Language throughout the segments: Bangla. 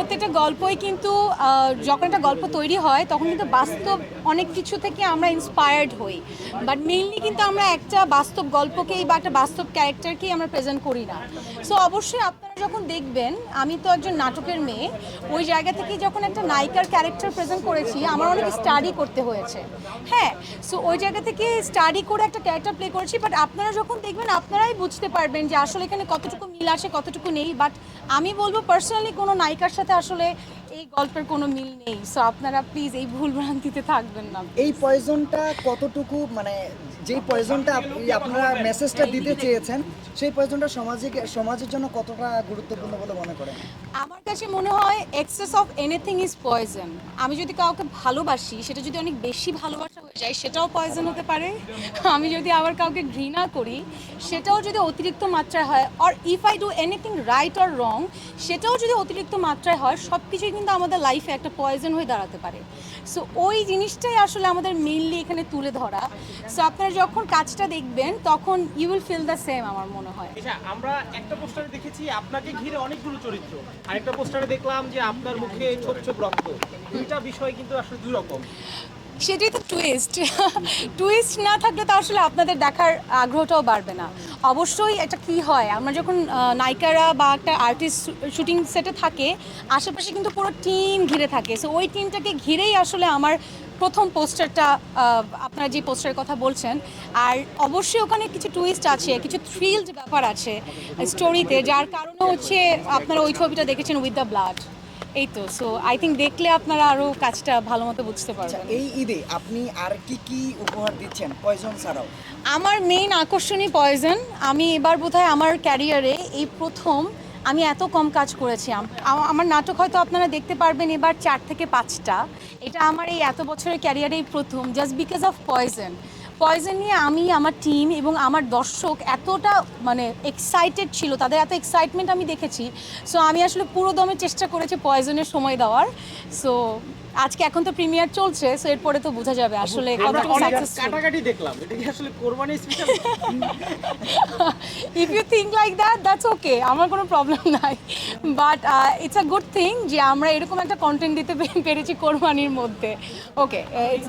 প্রত্যেকটা গল্পই কিন্তু যখন একটা গল্প তৈরি হয় তখন কিন্তু বাস্তব অনেক কিছু থেকে আমরা ইন্সপায়ার্ড হই, বাট মেইনলি কিন্তু আমরা একটা বাস্তব গল্পকেই বা একটা বাস্তব ক্যারেক্টারকেই আমরা প্রেজেন্ট করি না। সো অবশ্যই আপনারা যখন দেখবেন, আমি তো একজন নাটকের মেয়ে, ওই জায়গা থেকে যখন একটা নায়িকার ক্যারেক্টার প্রেজেন্ট করেছি আমার অনেক স্টাডি করতে হয়েছে। হ্যাঁ, সো ওই জায়গা থেকে স্টাডি করে একটা ক্যারেক্টার প্লে করেছি, বাট আপনারা যখন দেখবেন আপনারাই বুঝতে পারবেন যে আসলে এখানে কতটুকু মিল আসে কতটুকু নেই। বাট আমি বলবো পার্সোনালি কোনো নায়িকার সাথে আসলে এই গল্পের কোনো মিল নেই। সো আপনারা প্লিজ এই ভুল ভ্রান্তিতে থাকবেন না। এই পয়জনটা কতটুকু মানে যেই পয়জনটা আপনারা মেসেজটা দিতে চেয়েছেন সেই পয়জনটা সমাজের জন্য কতটা গুরুত্বপূর্ণ বলে মনে করেন? আমার কাছে মনে হয় access of anything is poison. আমি যদি কাউকে ভালোবাসি, সেটা যদি অনেক বেশি ভালোবাসা হয়ে যায় সেটাও পয়জন হতে পারে। আমি যদি আবার কাউকে ঘৃণা করি সেটাও যদি অতিরিক্ত মাত্রায় হয়, or if I do anything right or wrong সেটাও যদি অতিরিক্ত মাত্রায় হয়, সব কিছুই কিন্তু আমাদের লাইফে একটা পয়জন হয়ে দাঁড়াতে পারে। সো ওই জিনিসটাই আসলে আমাদের মেইনলি এখানে তুলে ধরা। সো আপনারা যখন কাজটা দেখবেন তখন you will feel the same আমার মনে হয়। আচ্ছা, আমরা একটা পোস্টারে দেখেছি আপনাকে ঘিরে অনেকগুলো চরিত্র, আরেকটা পোস্টারে দেখলাম যে আপনার মুখে ছোপ ছোপ রক্ত। দুইটা বিষয় কিন্তু আসলে দুই রকম। সেটাই তো টুইস্ট। টুইস্ট না থাকলে তো আসলে আপনাদের দেখার আগ্রহটাও বাড়বে না। অবশ্যই এটা কি হয়, আমরা যখন নায়িকারা বা একটা আর্টিস্ট শুটিং সেটে থাকে, আশেপাশে কিন্তু পুরো টিম ঘিরে থাকে। সো ওই টিমটাকে ঘিরেই আসলে আমার প্রথম পোস্টারটা, আপনারা যে পোস্টারের কথা বলছেন। আর অবশ্যই ওখানে কিছু টুইস্ট আছে, কিছু থ্রিলড ব্যাপার আছে স্টোরিতে, যার কারণে হচ্ছে আপনারা ওই ছবিটা দেখেছেন উইথ দ্য ব্লাড। এই তো, সো আই থিঙ্ক দেখলে আপনারা আরও কাজটা ভালো মতো বুঝতে পারবেন। এই ঈদে আপনি আর কি কি উপহার দিচ্ছেন পয়জন ছাড়াও? আমার মেইন আকর্ষণই পয়জন। আমি এবার বোধহয় আমার ক্যারিয়ারে এই প্রথম আমি এত কম কাজ করেছি। আমার নাটক হয়তো আপনারা দেখতে পারবেন এবার 4 থেকে 5টা। এটা আমার এই এত বছরের ক্যারিয়ারেই প্রথম, just because of poison. Poison নিয়ে আমি, আমার টিম এবং আমার দর্শক এতটা মানে এক্সাইটেড ছিল, তাদের এত এক্সাইটমেন্ট আমি দেখেছি। সো আমি আসলে পুরো দমে চেষ্টা করেছি পয়জনের সময় দেওয়ার। সো আজকে এখন তো প্রিমিয়ার চলছে, সো এরপরে তো বোঝা যাবে আসলে আমরা কতটুকু অনেক সাকসেসফুল। কাটাকাটি দেখলাম, এটা কি আসলে কোরবানি special? If you think like that, that's okay, আমার কোনো প্রবলেম নাই। But it's a good thing যে আমরা এরকম একটা কন্টেন্ট দিতে পেরেছি কোরবানির মধ্যে। ওকে,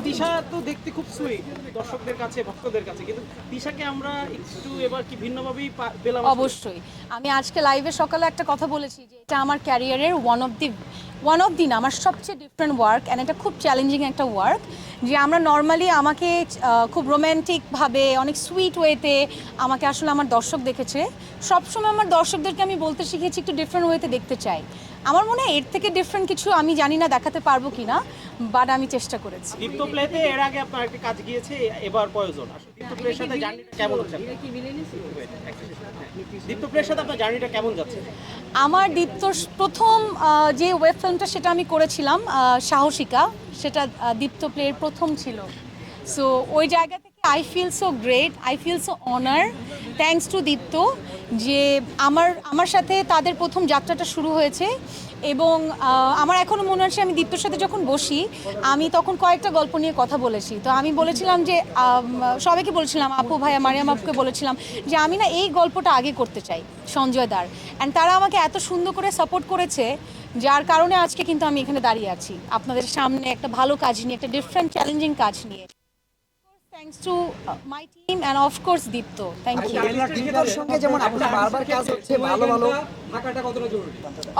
তিশা তো দেখতে খুব সুইট দর্শকদের কাছে, ভক্তদের কাছে, কিন্তু তিশাকে আমরা একটু এবার কি ভিন্নভাবেই পেলাম? অবশ্যই। আমি আজকে লাইভে সকালে একটা কথা বলেছি যে এটা আমার ক্যারিয়ারের ওয়ান অফ দি না, আমার সবচেয়ে ডিফারেন্ট ওয়ার্ক, অ্যান্ড এটা খুব চ্যালেঞ্জিং একটা ওয়ার্ক। যে আমরা নর্মালি আমাকে খুব রোম্যান্টিকভাবে অনেক সুইট ওয়েতে আমাকে আসলে আমার দর্শক দেখেছে। সবসময় আমার দর্শকদেরকে আমি বলতে শিখেছি একটু ডিফারেন্ট ওয়েতে দেখতে চাই। আমার মনে হয় এর থেকে ডিফারেন্ট কিছু আমি জানি না দেখাতে পারবো কি না, বাট আমি চেষ্টা করেছি। দীপ্ত প্লেতে এর আগে আপনার একটা কাজ গিয়েছে, এবার প্রয়োজন। আসলে দীপ্ত প্লের সাথে জার্নিটা কেমন হচ্ছে? দীপ্ত প্লের সাথে আপনার জার্নিটা কেমন যাচ্ছে? আমার দীপ্তর প্রথম যে ওয়েব ফিল্মটা সেটা আমি করেছিলাম, সাহসিকা, সেটা দীপ্ত প্লের প্রথম ছিল। সো ওই জায়গা থেকে I feel so great, I feel so honour, thanks to Deepto, যে আমার সাথে তাদের প্রথম যাত্রাটা শুরু হয়েছে। এবং আমার এখনও মনে আছে আমি দীপ্তর সাথে যখন বসি আমি তখন কয়েকটা গল্প নিয়ে কথা বলেছি। তো আমি বলেছিলাম যে সবাইকে বলেছিলাম, আপু ভাইয়া মারিয়াম আপুকে বলেছিলাম যে আমি না এই গল্পটা আগে করতে চাই সঞ্জয় দার, অ্যান্ড তারা আমাকে এত সুন্দর করে সাপোর্ট করেছে যার কারণে আজকে কিন্তু আমি এখানে দাঁড়িয়ে আছি আপনাদের সামনে একটা ভালো কাজ নিয়ে, একটা ডিফারেন্ট চ্যালেঞ্জিং কাজ নিয়ে। Thanks to my team and of course Deepto, thank you. দীপ্তর সঙ্গে যেমন আপনার বারবার কাজ হচ্ছে, ভালো ভালো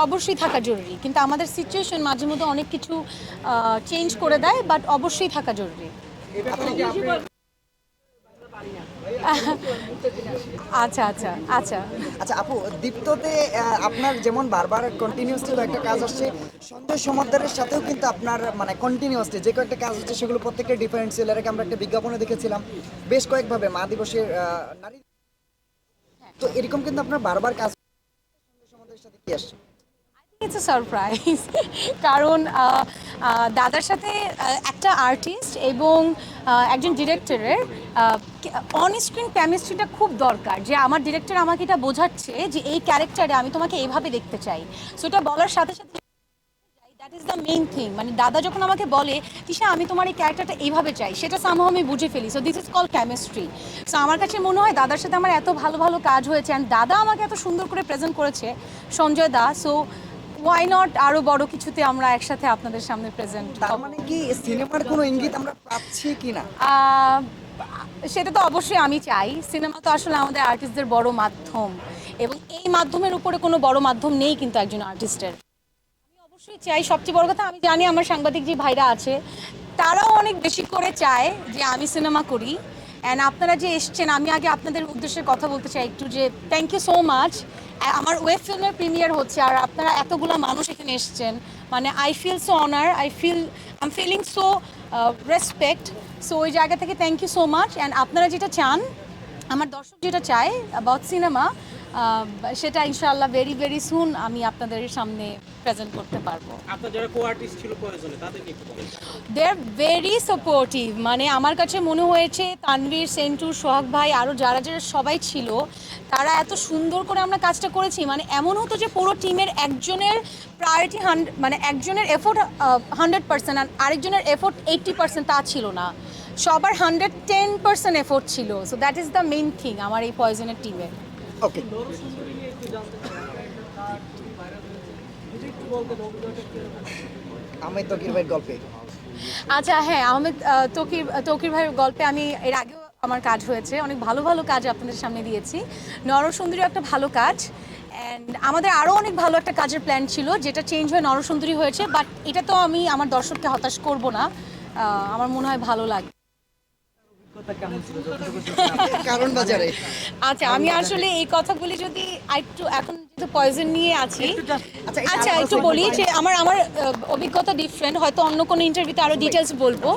অবশ্যই থাকা জরুরি, কিন্তু আমাদের সিচুয়েশন মাঝে মধ্যে অনেক কিছু চেঞ্জ করে দেয়, বাট অবশ্যই থাকা জরুরি। আচ্ছা আচ্ছা আচ্ছা। আচ্ছা আপু, দীপ্ততে আপনার যেমন বারবার কন্টিনিউসলি একটা কাজ আসছে, সঞ্জয় সমদ্দারের সাথেও কিন্তু আপনার মানে কন্টিনিউসলি যে কয়েকটা কাজ হচ্ছে সেগুলো প্রত্যেকটা ডিফারেন্ট ছিল। এর আগে আমরা একটা বিজ্ঞাপনে দেখেছিলাম বেশ কয়েকভাবে মা দিবসের নারী, তো এরকম কিন্তু আপনার বারবার কাজ সঞ্জয় সমদ্দারের সাথে কি আসছে? It's a surprise. কারণ দাদার সাথে একটা আর্টিস্ট এবং একজন ডিরেক্টরের অন স্ক্রিন কেমিস্ট্রিটা খুব দরকার, যে আমার ডিরেক্টর আমাকে এটা বোঝাচ্ছে যে এই ক্যারেক্টারে আমি তোমাকে এইভাবে দেখতে চাই। সো এটা বলার সাথে সাথে that is the main thing, মানে দাদা যখন আমাকে বলে তিশা আমি তোমার এই ক্যারেক্টারটা এইভাবে চাই, সেটা সামহাও আমি বুঝে ফেলি। So this is call chemistry. So আমার কাছে মনে হয় দাদার সাথে আমার এত ভালো ভালো কাজ হয়েছে, অ্যান্ড দাদা আমাকে এত সুন্দর করে প্রেজেন্ট করেছে সঞ্জয় দা। সো ওয়াই নট আরো বড় কিছুতে আমরা একসাথে আপনাদের সামনে প্রেজেন্ট তার মানে কি সিনেমার কোনো ইঙ্গিত আমরা পাচ্ছি কিনা? সেটা তো অবশ্যই আমি চাই। সিনেমা তো আসলে আমাদের আর্টিস্টদের বড় মাধ্যম, এবং এই মাধ্যমের উপরে কোনো বড় মাধ্যম নেই কিন্তু একজন আর্টিস্টের। আমি অবশ্যই চাই, সবচেয়ে বড় কথা আমি জানি আমার সাংবাদিক যে ভাইরা আছে তারাও অনেক বেশি করে চায় যে আমি সিনেমা করি। অ্যান্ড আপনারা যে এসছেন, আমি আগে আপনাদের উদ্দেশ্যে কথা বলতে চাই একটু, যে থ্যাংক ইউ সো মাচ। আমার ওয়েব ফিল্মের প্রিমিয়ার হচ্ছে আর আপনারা এতগুলো মানুষ এখানে এসছেন, মানে I feel so honour, I am feeling so respect. So ওই জায়গা থেকে thank you so much. And আপনারা যেটা চান, আমার দর্শক যেটা চায় অ্যাবাউট সিনেমা, সেটা ইনশাআল্লাহ ভেরি ভেরি সুন আমি আপনাদের সামনে প্রেজেন্ট করতে পারবো। আপনার যারা কো আর্টিস্ট ছিল প্রয়োজনে তাদেরকে একটু বলেন। দে আর ভেরি সাপোর্টিভ। মানে আমার কাছে মনে হয়েছে তানভীর, সেন্টু, সোহাগ ভাই আরও যারা যারা সবাই ছিল, তারা এত সুন্দর করে আমরা কাজটা করেছি। মানে এমন হতো যে পুরো টিমের একজনের প্রায়োরিটি মানে একজনের এফোর্ট 100% আর আরেকজনের এফোর্ট 80%, তা ছিল না। সবার 110% এফোর্ট ছিল। So that is the main thing আমার এই পয়জনের টিমে। ওকে, আমি তকির ভাইয়ের গল্পে। আচ্ছা হ্যাঁ, আহমেদ তৌকির ভাইয়ের গল্পে আমি এর আগেও আমার কাজ হয়েছে, অনেক ভালো ভালো কাজ আপনাদের সামনে দিয়েছি। নরসুন্দরীও একটা ভালো কাজ, অ্যান্ড আমাদের আরও অনেক ভালো একটা কাজের প্ল্যান ছিল যেটা চেঞ্জ হয়ে নরসুন্দরী হয়েছে। বাট এটা তো আমি আমার দর্শককে হতাশ করব না, আমার মনে হয় ভালো লাগে। কারণ বাজারে আচ্ছা, আমি আসলে এই কথাগুলি যদি একটু, এখন যেহেতু পয়জন নিয়ে আছি, আচ্ছা একটু বলি যে আমার অভিজ্ঞতা ডিফারেন্ট, হয়তো অন্য কোনো ইন্টারভিউতে আরও ডিটেলস বলবো।